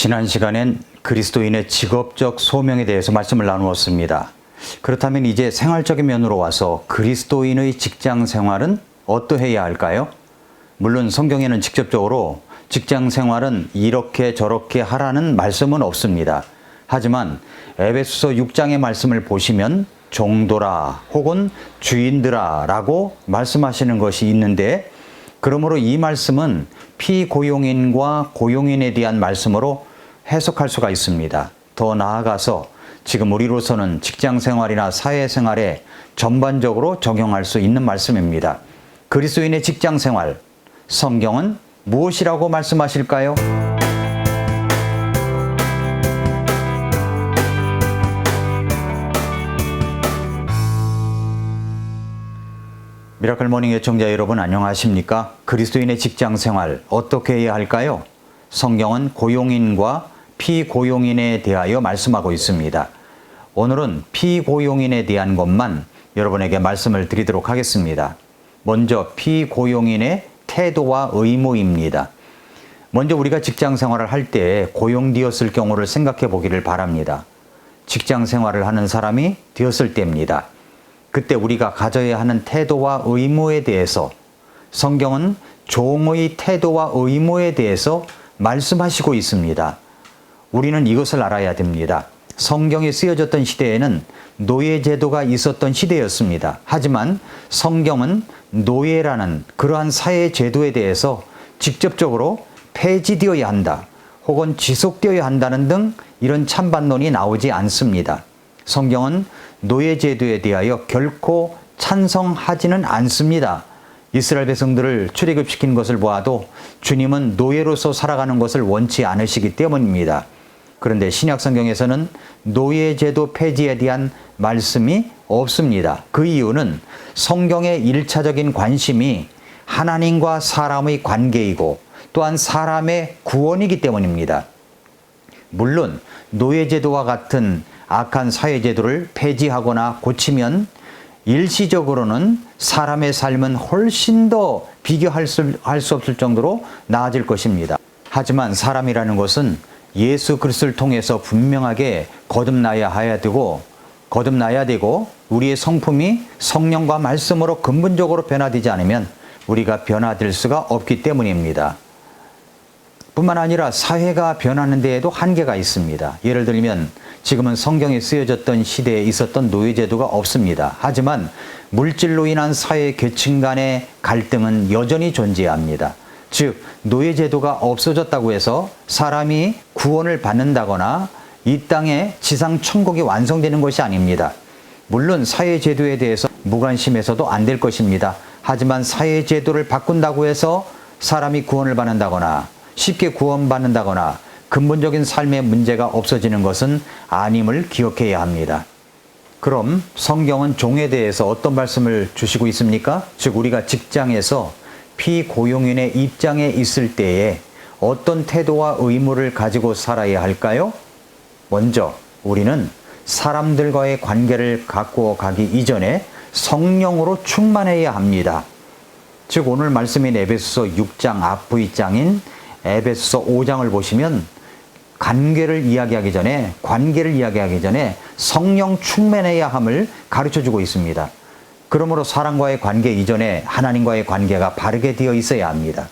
지난 시간엔 그리스도인의 직업적 소명에 대해서 말씀을 나누었습니다. 그렇다면 이제 생활적인 면으로 와서 그리스도인의 직장 생활은 어떠해야 할까요? 물론 성경에는 직접적으로 직장 생활은 이렇게 저렇게 하라는 말씀은 없습니다. 하지만 에베소서 6장의 말씀을 보시면 종도라 혹은 주인들아 라고 말씀하시는 것이 있는데, 그러므로 이 말씀은 피고용인과 고용인에 대한 말씀으로 해석할 수가 있습니다. 더 나아가서 지금 우리로서는 직장 생활이나 사회 생활에 전반적으로 적용할 수 있는 말씀입니다. 그리스도인의 직장 생활, 성경은 무엇이라고 말씀하실까요? 미라클 모닝 애청자 여러분, 안녕하십니까? 그리스도인의 직장 생활 어떻게 해야 할까요? 성경은 고용인과 피고용인에 대하여 말씀하고 있습니다. 오늘은 피고용인에 대한 것만 여러분에게 말씀을 드리도록 하겠습니다. 먼저 피고용인의 태도와 의무입니다. 먼저 우리가 직장 생활을 할 때 고용되었을 경우를 생각해 보기를 바랍니다. 직장 생활을 하는 사람이 되었을 때입니다. 그때 우리가 가져야 하는 태도와 의무에 대해서 성경은 종의 태도와 의무에 대해서 말씀하시고 있습니다. 우리는 이것을 알아야 됩니다. 성경이 쓰여졌던 시대에는 노예제도가 있었던 시대였습니다. 하지만 성경은 노예라는 그러한 사회제도에 대해서 직접적으로 폐지되어야 한다 혹은 지속되어야 한다는 등 이런 찬반론이 나오지 않습니다. 성경은 노예제도에 대하여 결코 찬성하지는 않습니다. 이스라엘 백성들을 출애굽시킨 것을 보아도 주님은 노예로서 살아가는 것을 원치 않으시기 때문입니다. 그런데 신약 성경에서는 노예제도 폐지에 대한 말씀이 없습니다. 그 이유는 성경의 1차적인 관심이 하나님과 사람의 관계이고 또한 사람의 구원이기 때문입니다. 물론 노예제도와 같은 악한 사회제도를 폐지하거나 고치면 일시적으로는 사람의 삶은 훨씬 더 비교할 수 없을 정도로 나아질 것입니다. 하지만 사람이라는 것은 예수 그리스도를 통해서 분명하게 거듭나야 되고 우리의 성품이 성령과 말씀으로 근본적으로 변화되지 않으면 우리가 변화될 수가 없기 때문입니다. 뿐만 아니라 사회가 변하는 데에도 한계가 있습니다. 예를 들면 지금은 성경에 쓰여졌던 시대에 있었던 노예제도가 없습니다. 하지만 물질로 인한 사회 계층 간의 갈등은 여전히 존재합니다. 즉 노예제도가 없어졌다고 해서 사람이 구원을 받는다거나 이 땅에 지상 천국이 완성되는 것이 아닙니다. 물론 사회제도에 대해서 무관심해서도 안 될 것입니다. 하지만 사회제도를 바꾼다고 해서 사람이 구원을 받는다거나 쉽게 구원받는다거나 근본적인 삶의 문제가 없어지는 것은 아님을 기억해야 합니다. 그럼 성경은 종에 대해서 어떤 말씀을 주시고 있습니까? 즉 우리가 직장에서 피고용인의 입장에 있을 때에 어떤 태도와 의무를 가지고 살아야 할까요? 먼저 우리는 사람들과의 관계를 갖고 가기 이전에 성령으로 충만해야 합니다. 즉 오늘 말씀인 에베소서 6장 앞부장인 에베소서 5장을 보시면 관계를 이야기하기 전에 성령 충만해야 함을 가르쳐주고 있습니다. 그러므로 사람과의 관계 이전에 하나님과의 관계가 바르게 되어 있어야 합니다.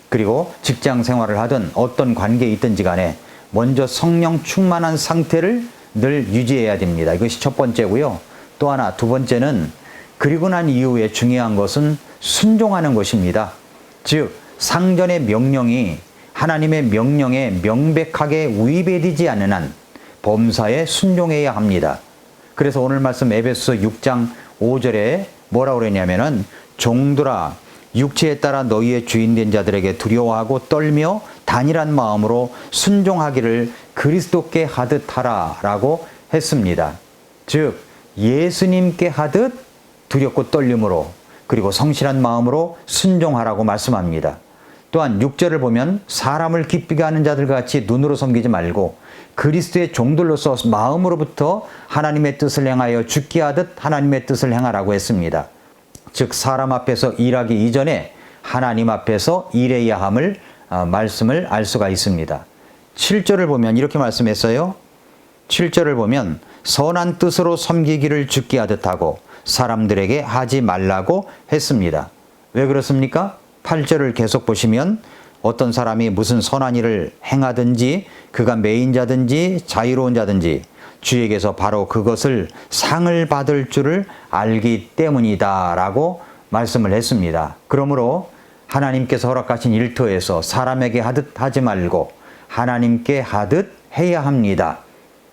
그리고 직장 생활을 하든 어떤 관계에 있든지 간에 먼저 성령 충만한 상태를 늘 유지해야 됩니다. 이것이 첫 번째고요. 또 하나, 두 번째는 그리고 난 이후에 중요한 것은 순종하는 것입니다. 즉 상전의 명령이 하나님의 명령에 명백하게 위배되지 않는 한 범사에 순종해야 합니다. 그래서 오늘 말씀 에베소서 6장 5절에 뭐라고 그러냐면은 종들아 육체에 따라 너희의 주인된 자들에게 두려워하고 떨며 단일한 마음으로 순종하기를 그리스도께 하듯 하라 라고 했습니다. 즉 예수님께 하듯 두렵고 떨림으로 그리고 성실한 마음으로 순종하라고 말씀합니다. 또한 6절을 보면 사람을 기쁘게 하는 자들과 같이 눈으로 섬기지 말고 그리스도의 종들로서 마음으로부터 하나님의 뜻을 행하여 죽게 하듯 하나님의 뜻을 행하라고 했습니다. 즉 사람 앞에서 일하기 이전에 하나님 앞에서 일해야 함을 말씀을 알 수가 있습니다. 7절을 보면 이렇게 말씀했어요. 7절을 보면 선한 뜻으로 섬기기를 주께 하듯 하고 사람들에게 하지 말라고 했습니다. 왜 그렇습니까? 8절을 계속 보시면 어떤 사람이 무슨 선한 일을 행하든지 그가 매인 자든지 자유로운 자든지 주에게서 바로 그것을 상을 받을 줄을 알기 때문이다 라고 말씀을 했습니다. 그러므로 하나님께서 허락하신 일터에서 사람에게 하듯 하지 말고 하나님께 하듯 해야 합니다.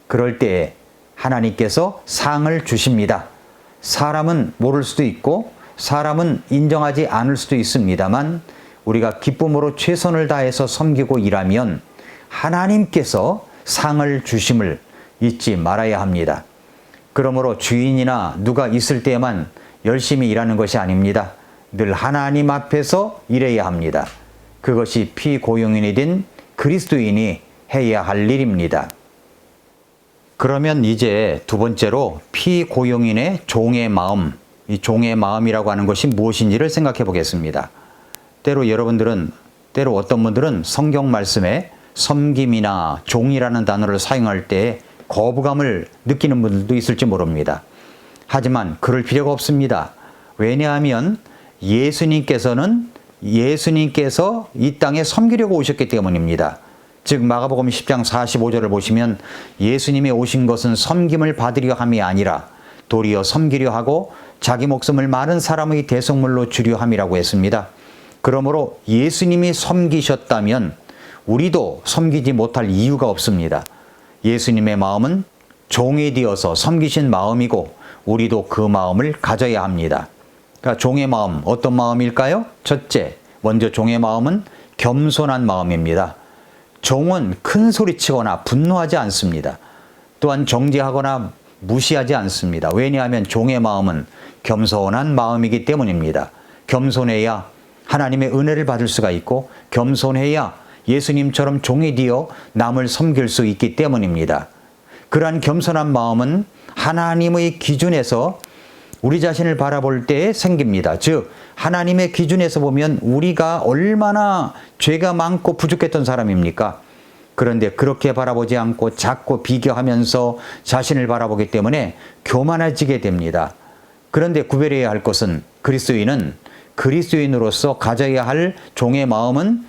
그럴 때 하나님께서 상을 주십니다. 사람은 모를 수도 있고 사람은 인정하지 않을 수도 있습니다만 우리가 기쁨으로 최선을 다해서 섬기고 일하면 하나님께서 상을 주심을 잊지 말아야 합니다. 그러므로 주인이나 누가 있을 때만 열심히 일하는 것이 아닙니다. 늘 하나님 앞에서 일해야 합니다. 그것이 피고용인이 된 그리스도인이 해야 할 일입니다. 그러면 이제 두 번째로 피고용인의 종의 마음, 이 종의 마음이라고 하는 것이 무엇인지를 생각해 보겠습니다. 때로 어떤 분들은 성경 말씀에 섬김이나 종이라는 단어를 사용할 때 거부감을 느끼는 분들도 있을지 모릅니다. 하지만 그럴 필요가 없습니다. 왜냐하면 예수님께서 이 땅에 섬기려고 오셨기 때문입니다. 즉 마가복음 10장 45절을 보시면 예수님이 오신 것은 섬김을 받으려 함이 아니라 도리어 섬기려 하고 자기 목숨을 많은 사람의 대속물로 주려 함이라고 했습니다. 그러므로 예수님이 섬기셨다면 우리도 섬기지 못할 이유가 없습니다. 예수님의 마음은 종이 되어서 섬기신 마음이고 우리도 그 마음을 가져야 합니다. 그러니까 종의 마음, 어떤 마음일까요? 첫째, 먼저 종의 마음은 겸손한 마음입니다. 종은 큰 소리치거나 분노하지 않습니다. 또한 정죄하거나 무시하지 않습니다. 왜냐하면 종의 마음은 겸손한 마음이기 때문입니다. 겸손해야 하나님의 은혜를 받을 수가 있고 겸손해야 예수님처럼 종이 되어 남을 섬길 수 있기 때문입니다. 그러한 겸손한 마음은 하나님의 기준에서 우리 자신을 바라볼 때 생깁니다. 즉 하나님의 기준에서 보면 우리가 얼마나 죄가 많고 부족했던 사람입니까? 그런데 그렇게 바라보지 않고 자꾸 비교하면서 자신을 바라보기 때문에 교만해지게 됩니다. 그런데 구별해야 할 것은 그리스도인은 그리스도인으로서 가져야 할 종의 마음은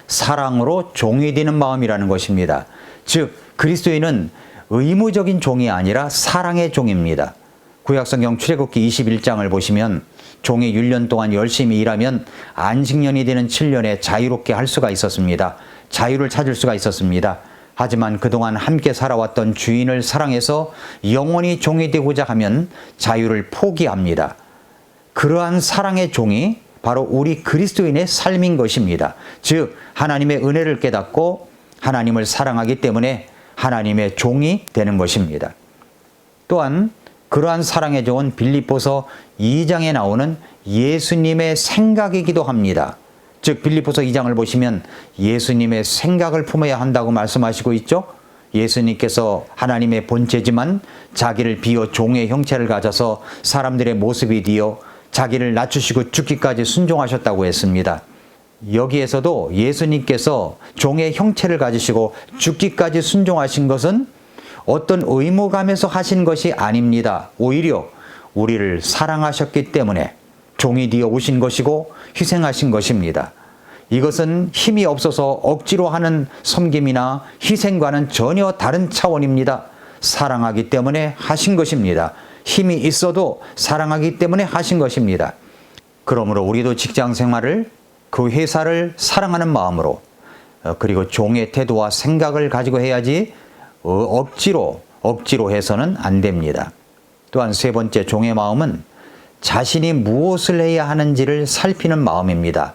사랑으로 종이 되는 마음이라는 것입니다. 즉 그리스도인은 의무적인 종이 아니라 사랑의 종입니다. 구약성경 출애굽기 21장을 보시면 종이 6년 동안 열심히 일하면 안식년이 되는 7년에 자유롭게 할 수가 있었습니다. 자유를 찾을 수가 있었습니다. 하지만 그동안 함께 살아왔던 주인을 사랑해서 영원히 종이 되고자 하면 자유를 포기합니다. 그러한 사랑의 종이 바로 우리 그리스도인의 삶인 것입니다. 즉 하나님의 은혜를 깨닫고 하나님을 사랑하기 때문에 하나님의 종이 되는 것입니다. 또한 그러한 사랑의 종은 빌립보서 2장에 나오는 예수님의 생각이기도 합니다. 즉 빌립보서 2장을 보시면 예수님의 생각을 품어야 한다고 말씀하시고 있죠. 예수님께서 하나님의 본체지만 자기를 비어 종의 형체를 가져서 사람들의 모습이 되어 자기를 낮추시고 죽기까지 순종하셨다고 했습니다. 여기에서도 예수님께서 종의 형체를 가지시고 죽기까지 순종하신 것은 어떤 의무감에서 하신 것이 아닙니다. 오히려 우리를 사랑하셨기 때문에 종이 되어 오신 것이고 희생하신 것입니다. 이것은 힘이 없어서 억지로 하는 섬김이나 희생과는 전혀 다른 차원입니다. 사랑하기 때문에 하신 것입니다. 힘이 있어도 사랑하기 때문에 하신 것입니다. 그러므로 우리도 직장 생활을 그 회사를 사랑하는 마음으로 그리고 종의 태도와 생각을 가지고 해야지 억지로 해서는 안 됩니다. 또한 세 번째 종의 마음은 자신이 무엇을 해야 하는지를 살피는 마음입니다.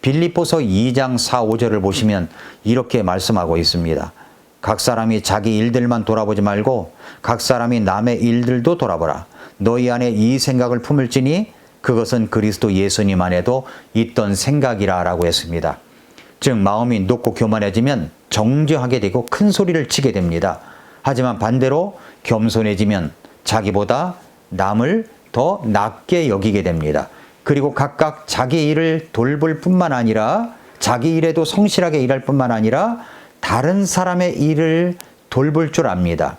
빌립보서 2장 4, 5절을 보시면 이렇게 말씀하고 있습니다. 각 사람이 자기 일들만 돌아보지 말고 각 사람이 남의 일들도 돌아보라. 너희 안에 이 생각을 품을지니 그것은 그리스도 예수님 안에도 있던 생각이라 라고 했습니다. 즉 마음이 높고 교만해지면 정죄하게 되고 큰 소리를 치게 됩니다. 하지만 반대로 겸손해지면 자기보다 남을 더 낮게 여기게 됩니다. 그리고 각각 자기 일을 돌볼 뿐만 아니라 자기 일에도 성실하게 일할 뿐만 아니라 다른 사람의 일을 돌볼 줄 압니다.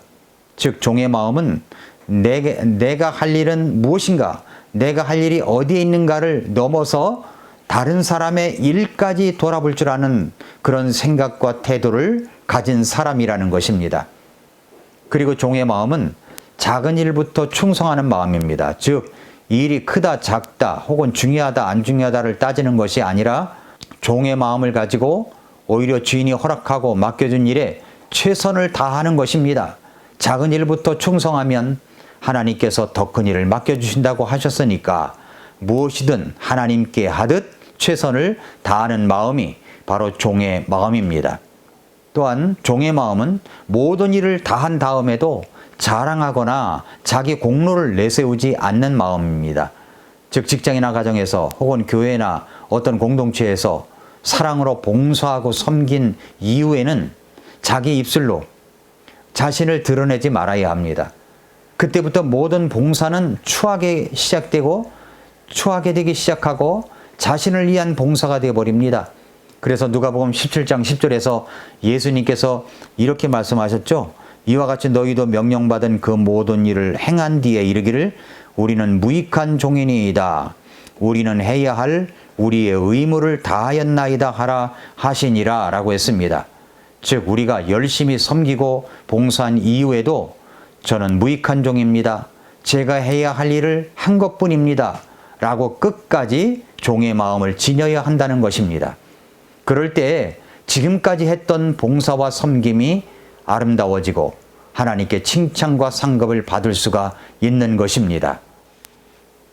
즉 종의 마음은 내가 할 일은 무엇인가, 내가 할 일이 어디에 있는가를 넘어서 다른 사람의 일까지 돌아볼 줄 아는 그런 생각과 태도를 가진 사람이라는 것입니다. 그리고 종의 마음은 작은 일부터 충성하는 마음입니다. 즉 이 일이 크다 작다 혹은 중요하다 안 중요하다를 따지는 것이 아니라 종의 마음을 가지고 오히려 주인이 허락하고 맡겨준 일에 최선을 다하는 것입니다. 작은 일부터 충성하면 하나님께서 더 큰 일을 맡겨주신다고 하셨으니까 무엇이든 하나님께 하듯 최선을 다하는 마음이 바로 종의 마음입니다. 또한 종의 마음은 모든 일을 다한 다음에도 자랑하거나 자기 공로를 내세우지 않는 마음입니다. 즉 직장이나 가정에서 혹은 교회나 어떤 공동체에서 사랑으로 봉사하고 섬긴 이후에는 자기 입술로 자신을 드러내지 말아야 합니다. 그때부터 모든 봉사는 추하게 되기 시작하고 자신을 위한 봉사가 되어버립니다. 그래서 누가복음 17장 10절에서 예수님께서 이렇게 말씀하셨죠. 이와 같이 너희도 명령받은 그 모든 일을 행한 뒤에 이르기를 우리는 무익한 종이니이다. 우리는 해야 할 우리의 의무를 다하였나이다 하라 하시니라 라고 했습니다. 즉 우리가 열심히 섬기고 봉사한 이후에도 저는 무익한 종입니다. 제가 해야 할 일을 한 것뿐입니다. 라고 끝까지 종의 마음을 지녀야 한다는 것입니다. 그럴 때 지금까지 했던 봉사와 섬김이 아름다워지고 하나님께 칭찬과 상급을 받을 수가 있는 것입니다.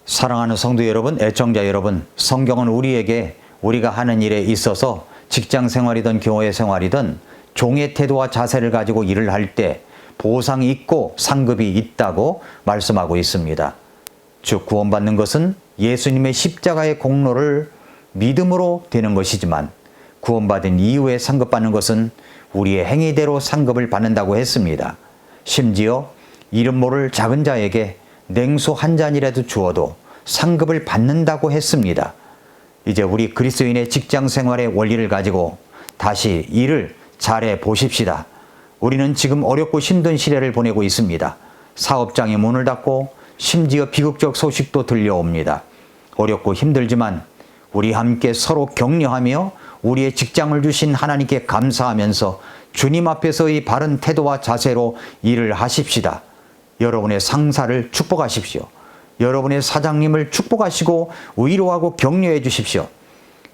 사랑하는 성도 여러분, 애청자 여러분, 성경은 우리에게 우리가 하는 일에 있어서 직장 생활이든 교회 생활이든 종의 태도와 자세를 가지고 일을 할 때 보상이 있고 상급이 있다고 말씀하고 있습니다. 즉 구원받는 것은 예수님의 십자가의 공로를 믿음으로 되는 것이지만 구원받은 이후에 상급받는 것은 우리의 행위대로 상급을 받는다고 했습니다. 심지어 이름 모를 작은 자에게 냉수 한 잔이라도 주어도 상급을 받는다고 했습니다. 이제 우리 그리스도인의 직장 생활의 원리를 가지고 다시 일을 잘해 보십시다. 우리는 지금 어렵고 힘든 시대를 보내고 있습니다. 사업장이 문을 닫고 심지어 비극적 소식도 들려옵니다. 어렵고 힘들지만 우리 함께 서로 격려하며 우리의 직장을 주신 하나님께 감사하면서 주님 앞에서의 바른 태도와 자세로 일을 하십시다. 여러분의 상사를 축복하십시오. 여러분의 사장님을 축복하시고 위로하고 격려해 주십시오.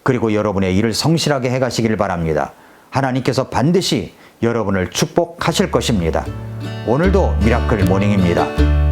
그리고 여러분의 일을 성실하게 해가시길 바랍니다. 하나님께서 반드시 여러분을 축복하실 것입니다. 오늘도 미라클 모닝입니다.